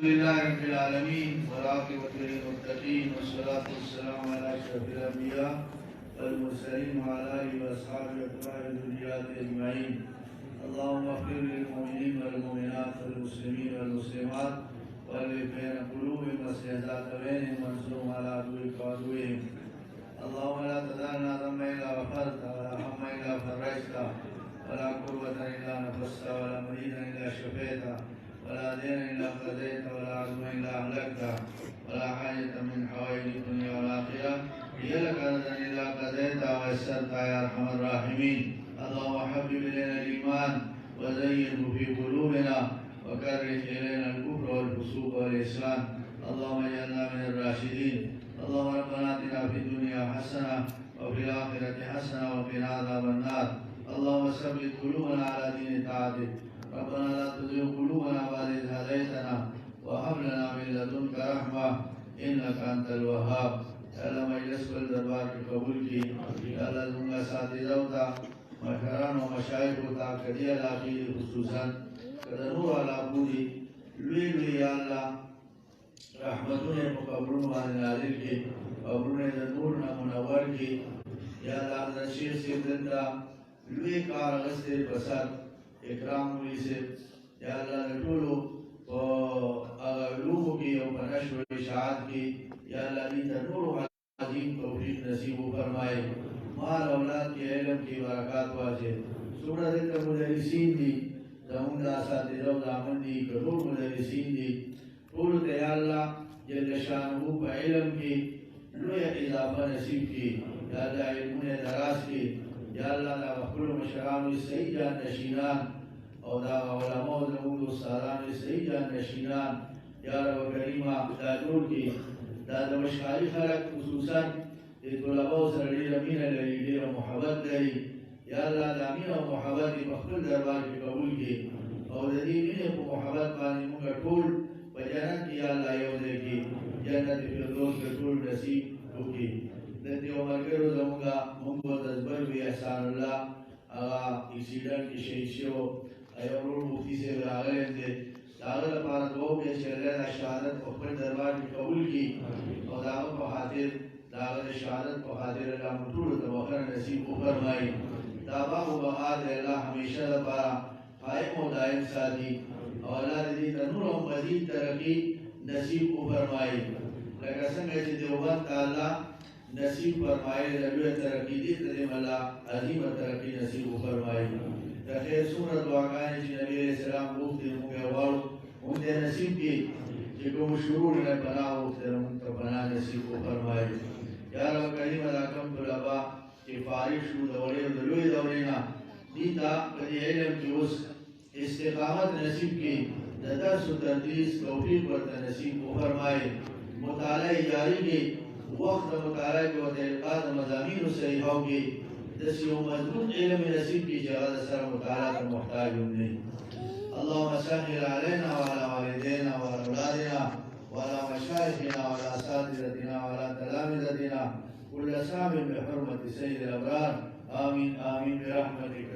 لله رب العالمين والعاقبة للمتقين والصلاة والسلام على أشرف الأنبياء والمرسلين وعلى آله وأصحابه وأتباعه وذريته أجمعين. اللهم اغفر للمؤمنين والمؤمنات والمسلمين والمسلمات والف بين قلوبهم واصلح بينهم وانصرهم على عدوك وعدوهم. اللهم لا تدع لنا ذنبا إلا غفرته ولا هما إلا فرجته ولا كربة إلا نفسته ولا مريضا إلا شفيته ولا دين إلا قضيته ولا عدوا إلا أهلكته ولا حاجة من حوائج الدنيا والآخرة هي لك رضا إلا قضيتها ويسرتها يا أرحم الراحمين. اللهم حبب إلينا الإيمان وزينه في قلوبنا وكره إلينا الكفر والفسوق والعصيان. اللهم اجعلنا من الراشدين. اللهم ربنا آتنا في الدنيا حسنة وفي الآخرة حسنة وقنا عذاب النار. اللهم ثبت قلوبنا على دين طاعتك. ربنا لا تزغ قلوبنا بعد إذ هديتنا وهب لنا من لدنك رحمة إنك أنت الوهاب. اللہ مجلس پر دربار کی قبول کی. اللہ دنگا اساتذہ تا مشران و مشایخ تا کدی علاقی خصوصا کدنور علا پوری لوی لوی یا اللہ رحمتوں نے قبرون والے نازل کی قبرون نور منور کی. یا اللہ حضرت شیخ سیدنتا لوی کار غسل بسر اکرام ہوئی سے یا اللہ نٹولو علوم کی اور نشر و اشاعت کی یا اللہ نیتا نور عظیم توفیق نصیب فرمائے. مال اولاد کی علم کی برکات واجه سورہ دلتا مدرسین دی زموندا اساتذہ دامن دی کدور مدرسین دی طولت یا اللہ جل شانہ پا علم کی لوی اضافہ نصیب کی یا اللہ علمون دراز کی یا اللہ دا وقل مشران صحیح جان نشینان اور دا علماء زمون استادان صحیح جان نشینان یا رب کریمہ دا دور کی دا مشکاری خلق خصوصا طلباء سر دیر امین لری دیر محبت لری یا اللہ دا امین و محبت مخبر دربار کی قبول کی اور دا دی امین کو محبت پانی مونگا ٹھول و جنت کی یا اللہ یوزے کی جنت فردوس کے ٹھول نصیب ہو کی. دنتی عمر کے روز مونگا مونگو دزبر بھی احسان اللہ آغا ایکسیڈنٹ کی شہیشیو ایورون مفتی سے براغلیں دے داغل پارا دو کے چلین شہادت اپنے دربار کی قبول کی اور داغل پا خاطر داغل شہادت پا خاطر اللہ مطول توخر نصیب کو فرمائی. دابا و بغاد اللہ ہمیشہ دا پارا قائم و دائم ساتھی اور اللہ دی تنور و مزید ترقی نصیب کو فرمائی. لکہ سنگے چی دیوبند تا اللہ نصیب فرمائے لبی ترقی دیت دیم اللہ عظیم ترقی نصیب کو فرمائی. خیر سورت واقعانی چی نبی علیہ السلام گفتی مونگے وارو مونگے نصیب کی چی کم شروع نے پناہ ہوتے مونگے پناہ نصیب کو فرمائی. یا رب کریم علاقم طلبا چی فارغ شو دوڑے و دلوی دوڑینا دیتا قدی علم کی اس استقامت نصیب کی درس و تدریس توفیق ورطا نصیب کو فرمائی. مطالعہ جاری کی وقت مطالعہ کی و تحقیقات مضامین و صحیحوں کی دسی و مضمون علم نصیب کی جغد سر مطالعہ کا محتاج ہونے. اللہم سہل علینا وعلا والدینا وعلا اولادنا وعلا مشایخنا وعلا اساتذتنا وعلا تلامذتنا كل سام بحرمة سيد الأبرار. آمين آمين برحمتك.